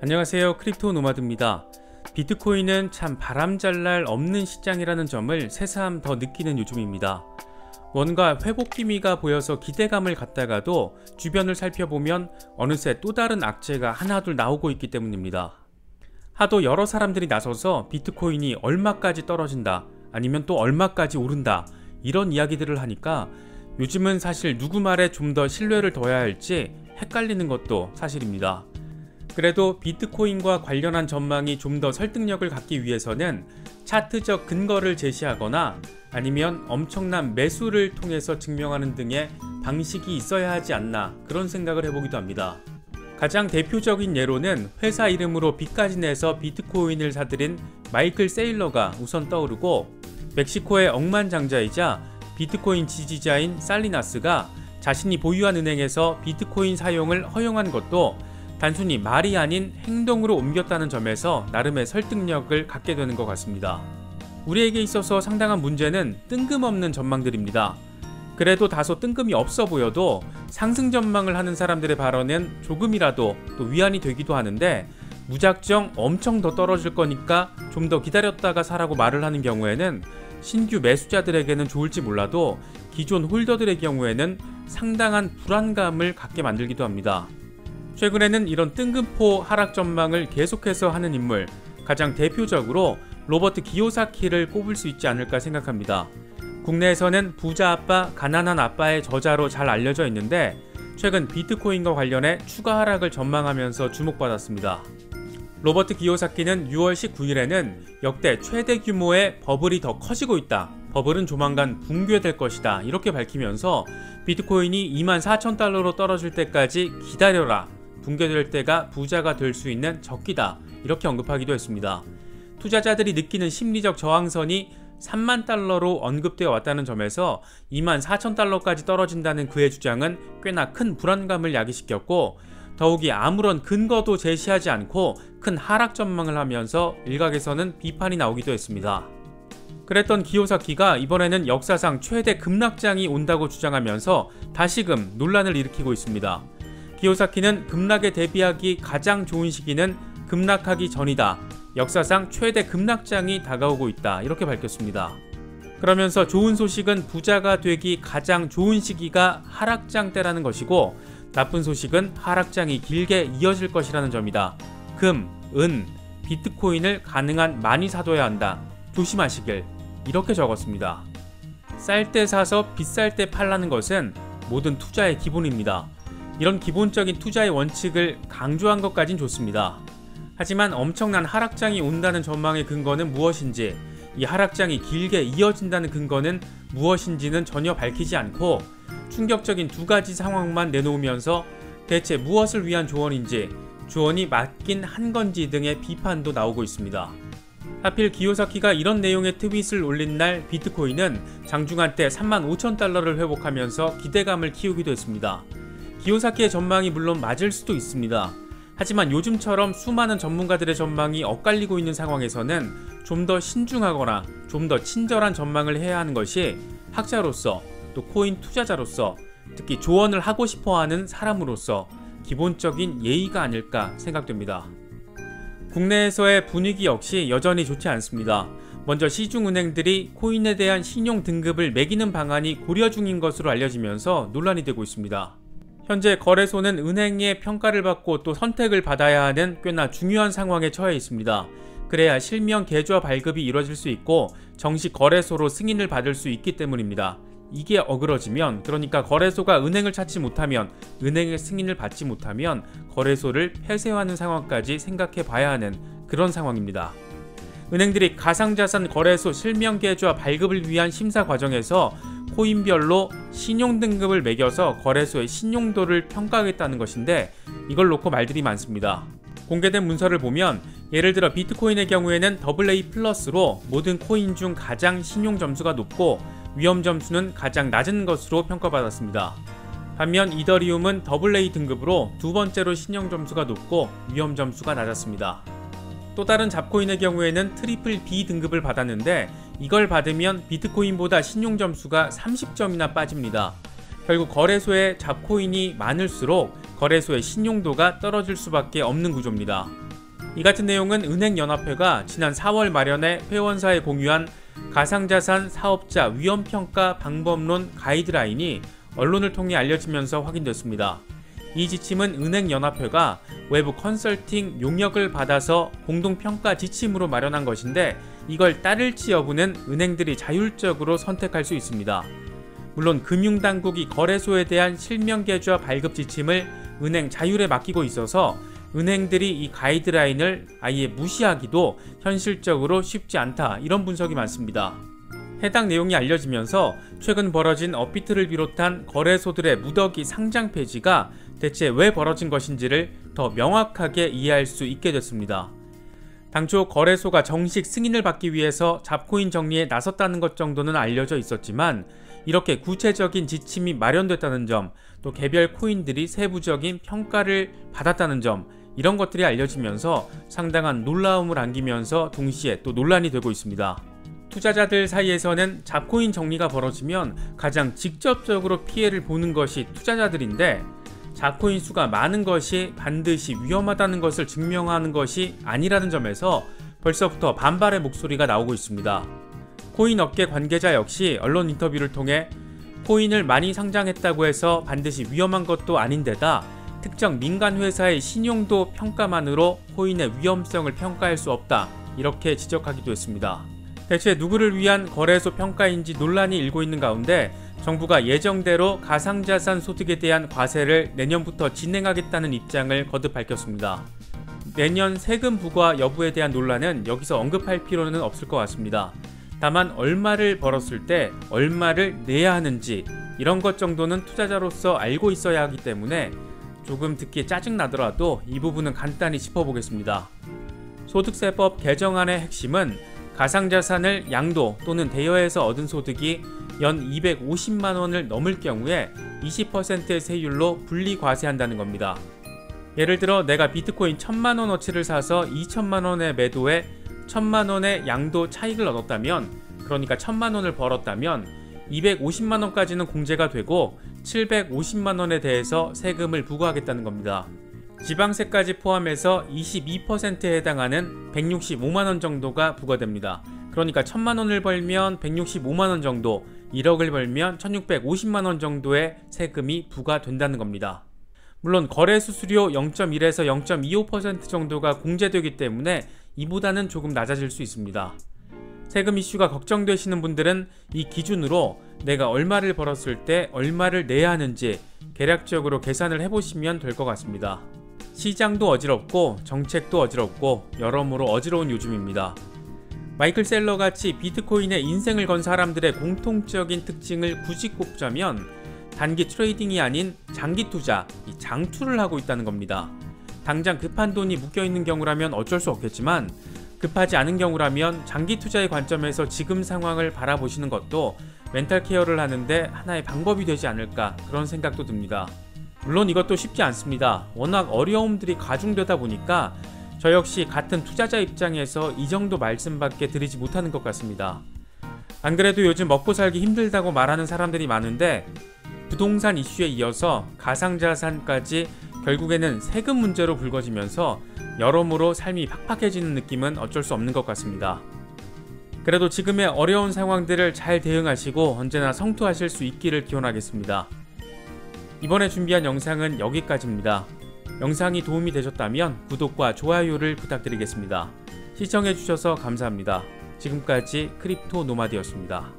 안녕하세요, 크립토 노마드입니다. 비트코인은 참 바람잘날 없는 시장이라는 점을 새삼 더 느끼는 요즘입니다. 뭔가 회복 기미가 보여서 기대감을 갖다가도 주변을 살펴보면 어느새 또 다른 악재가 하나둘 나오고 있기 때문입니다. 하도 여러 사람들이 나서서 비트코인이 얼마까지 떨어진다, 아니면 또 얼마까지 오른다, 이런 이야기들을 하니까 요즘은 사실 누구 말에 좀 더 신뢰를 둬야 할지 헷갈리는 것도 사실입니다. 그래도 비트코인과 관련한 전망이 좀 더 설득력을 갖기 위해서는 차트적 근거를 제시하거나 아니면 엄청난 매수를 통해서 증명하는 등의 방식이 있어야 하지 않나, 그런 생각을 해보기도 합니다. 가장 대표적인 예로는 회사 이름으로 빚까지 내서 비트코인을 사들인 마이클 세일러가 우선 떠오르고, 멕시코의 억만장자이자 비트코인 지지자인 살리나스가 자신이 보유한 은행에서 비트코인 사용을 허용한 것도 단순히 말이 아닌 행동으로 옮겼다는 점에서 나름의 설득력을 갖게 되는 것 같습니다. 우리에게 있어서 상당한 문제는 뜬금없는 전망들입니다. 그래도 다소 뜬금이 없어 보여도 상승 전망을 하는 사람들의 발언은 조금이라도 또 위안이 되기도 하는데, 무작정 엄청 더 떨어질 거니까 좀 더 기다렸다가 사라고 말을 하는 경우에는 신규 매수자들에게는 좋을지 몰라도 기존 홀더들의 경우에는 상당한 불안감을 갖게 만들기도 합니다. 최근에는 이런 뜬금포 하락 전망을 계속해서 하는 인물, 가장 대표적으로 로버트 기요사키를 꼽을 수 있지 않을까 생각합니다. 국내에서는 부자 아빠, 가난한 아빠의 저자로 잘 알려져 있는데, 최근 비트코인과 관련해 추가 하락을 전망하면서 주목받았습니다. 로버트 기요사키는 6월 19일에는 역대 최대 규모의 버블이 더 커지고 있다, 버블은 조만간 붕괴될 것이다, 이렇게 밝히면서 비트코인이 24,000달러로 떨어질 때까지 기다려라, 붕괴될 때가 부자가 될 수 있는 적기다, 이렇게 언급하기도 했습니다. 투자자들이 느끼는 심리적 저항선이 3만 달러로 언급되어 왔다는 점에서 24,000달러까지 떨어진다는 그의 주장은 꽤나 큰 불안감을 야기시켰고, 더욱이 아무런 근거도 제시하지 않고 큰 하락 전망을 하면서 일각에서는 비판이 나오기도 했습니다. 그랬던 기요사키가 이번에는 역사상 최대 급락장이 온다고 주장하면서 다시금 논란을 일으키고 있습니다. 기요사키는 급락에 대비하기 가장 좋은 시기는 급락하기 전이다, 역사상 최대 급락장이 다가오고 있다, 이렇게 밝혔습니다. 그러면서 좋은 소식은 부자가 되기 가장 좋은 시기가 하락장 때라는 것이고, 나쁜 소식은 하락장이 길게 이어질 것이라는 점이다. 금, 은, 비트코인을 가능한 많이 사둬야 한다, 조심하시길, 이렇게 적었습니다. 쌀 때 사서 비쌀 때 팔라는 것은 모든 투자의 기본입니다. 이런 기본적인 투자의 원칙을 강조한 것까진 좋습니다. 하지만 엄청난 하락장이 온다는 전망의 근거는 무엇인지, 이 하락장이 길게 이어진다는 근거는 무엇인지는 전혀 밝히지 않고 충격적인 두 가지 상황만 내놓으면서 대체 무엇을 위한 조언인지, 조언이 맞긴 한 건지 등의 비판도 나오고 있습니다. 하필 기요사키가 이런 내용의 트윗을 올린 날 비트코인은 장중한 때 35,000달러를 회복하면서 기대감을 키우기도 했습니다. 기요사키의 전망이 물론 맞을 수도 있습니다. 하지만 요즘처럼 수많은 전문가들의 전망이 엇갈리고 있는 상황에서는 좀 더 신중하거나 좀 더 친절한 전망을 해야 하는 것이 학자로서, 또 코인 투자자로서, 특히 조언을 하고 싶어하는 사람으로서 기본적인 예의가 아닐까 생각됩니다. 국내에서의 분위기 역시 여전히 좋지 않습니다. 먼저 시중은행들이 코인에 대한 신용 등급을 매기는 방안이 고려 중인 것으로 알려지면서 논란이 되고 있습니다. 현재 거래소는 은행의 평가를 받고 또 선택을 받아야 하는 꽤나 중요한 상황에 처해 있습니다. 그래야 실명 계좌 발급이 이루어질 수 있고 정식 거래소로 승인을 받을 수 있기 때문입니다. 이게 어그러지면, 그러니까 거래소가 은행을 찾지 못하면, 은행의 승인을 받지 못하면 거래소를 폐쇄하는 상황까지 생각해 봐야 하는 그런 상황입니다. 은행들이 가상자산 거래소 실명 계좌 발급을 위한 심사 과정에서 코인별로 신용 등급을 매겨서 거래소의 신용도를 평가하겠다는 것인데, 이걸 놓고 말들이 많습니다. 공개된 문서를 보면 예를 들어 비트코인의 경우에는 AA+로 모든 코인 중 가장 신용 점수가 높고 위험 점수는 가장 낮은 것으로 평가받았습니다. 반면 이더리움은 AA 등급으로 두 번째로 신용 점수가 높고 위험 점수가 낮았습니다. 또 다른 잡코인의 경우에는 트리플 B 등급을 받았는데 이걸 받으면 비트코인보다 신용 점수가 30점이나 빠집니다. 결국 거래소에 잡코인이 많을수록 거래소의 신용도가 떨어질 수밖에 없는 구조입니다. 이 같은 내용은 은행연합회가 지난 4월 말년에 회원사에 공유한 가상자산 사업자 위험평가 방법론 가이드라인이 언론을 통해 알려지면서 확인됐습니다. 이 지침은 은행연합회가 외부 컨설팅 용역을 받아서 공동평가 지침으로 마련한 것인데 이걸 따를지 여부는 은행들이 자율적으로 선택할 수 있습니다. 물론 금융당국이 거래소에 대한 실명계좌 발급 지침을 은행 자율에 맡기고 있어서 은행들이 이 가이드라인을 아예 무시하기도 현실적으로 쉽지 않다, 이런 분석이 많습니다. 해당 내용이 알려지면서 최근 벌어진 업비트를 비롯한 거래소들의 무더기 상장 폐지가 대체 왜 벌어진 것인지를 더 명확하게 이해할 수 있게 됐습니다. 당초 거래소가 정식 승인을 받기 위해서 잡코인 정리에 나섰다는 것 정도는 알려져 있었지만 이렇게 구체적인 지침이 마련됐다는 점, 또 개별 코인들이 세부적인 평가를 받았다는 점, 이런 것들이 알려지면서 상당한 놀라움을 안기면서 동시에 또 논란이 되고 있습니다. 투자자들 사이에서는 잡코인 정리가 벌어지면 가장 직접적으로 피해를 보는 것이 투자자들인데 잡코인 수가 많은 것이 반드시 위험하다는 것을 증명하는 것이 아니라는 점에서 벌써부터 반발의 목소리가 나오고 있습니다. 코인 업계 관계자 역시 언론 인터뷰를 통해 코인을 많이 상장했다고 해서 반드시 위험한 것도 아닌데다 특정 민간 회사의 신용도 평가만으로 코인의 위험성을 평가할 수 없다, 이렇게 지적하기도 했습니다. 대체 누구를 위한 거래소 평가인지 논란이 일고 있는 가운데 정부가 예정대로 가상자산 소득에 대한 과세를 내년부터 진행하겠다는 입장을 거듭 밝혔습니다. 내년 세금 부과 여부에 대한 논란은 여기서 언급할 필요는 없을 것 같습니다. 다만 얼마를 벌었을 때 얼마를 내야 하는지 이런 것 정도는 투자자로서 알고 있어야 하기 때문에 조금 듣기에 짜증나더라도 이 부분은 간단히 짚어보겠습니다. 소득세법 개정안의 핵심은 가상자산을 양도 또는 대여해서 얻은 소득이 연 250만원을 넘을 경우에 20%의 세율로 분리과세한다는 겁니다. 예를 들어 내가 비트코인 1000만원어치를 사서 2000만원에 매도해 1000만원의 양도 차익을 얻었다면, 그러니까 1000만원을 벌었다면 250만원까지는 공제가 되고 750만원에 대해서 세금을 부과하겠다는 겁니다. 지방세까지 포함해서 22%에 해당하는 165만원 정도가 부과됩니다. 그러니까 1000만원을 벌면 165만원 정도, 1억을 벌면 1650만원 정도의 세금이 부과된다는 겁니다. 물론 거래 수수료 0.1에서 0.25% 정도가 공제되기 때문에 이보다는 조금 낮아질 수 있습니다. 세금 이슈가 걱정되시는 분들은 이 기준으로 내가 얼마를 벌었을 때 얼마를 내야 하는지 계략적으로 계산을 해보시면 될 것 같습니다. 시장도 어지럽고 정책도 어지럽고 여러모로 어지러운 요즘입니다. 마이클 셀러 같이 비트코인에 인생을 건 사람들의 공통적인 특징을 굳이 꼽자면 단기 트레이딩이 아닌 장기 투자, 장투를 하고 있다는 겁니다. 당장 급한 돈이 묶여있는 경우라면 어쩔 수 없겠지만 급하지 않은 경우라면 장기 투자의 관점에서 지금 상황을 바라보시는 것도 멘탈 케어를 하는데 하나의 방법이 되지 않을까, 그런 생각도 듭니다. 물론 이것도 쉽지 않습니다. 워낙 어려움들이 가중되다 보니까 저 역시 같은 투자자 입장에서 이 정도 말씀밖에 드리지 못하는 것 같습니다. 안 그래도 요즘 먹고 살기 힘들다고 말하는 사람들이 많은데 부동산 이슈에 이어서 가상자산까지 결국에는 세금 문제로 불거지면서 여러모로 삶이 팍팍해지는 느낌은 어쩔 수 없는 것 같습니다. 그래도 지금의 어려운 상황들을 잘 대응하시고 언제나 성투하실 수 있기를 기원하겠습니다. 이번에 준비한 영상은 여기까지입니다. 영상이 도움이 되셨다면 구독과 좋아요를 부탁드리겠습니다. 시청해주셔서 감사합니다. 지금까지 크립토 노마드였습니다.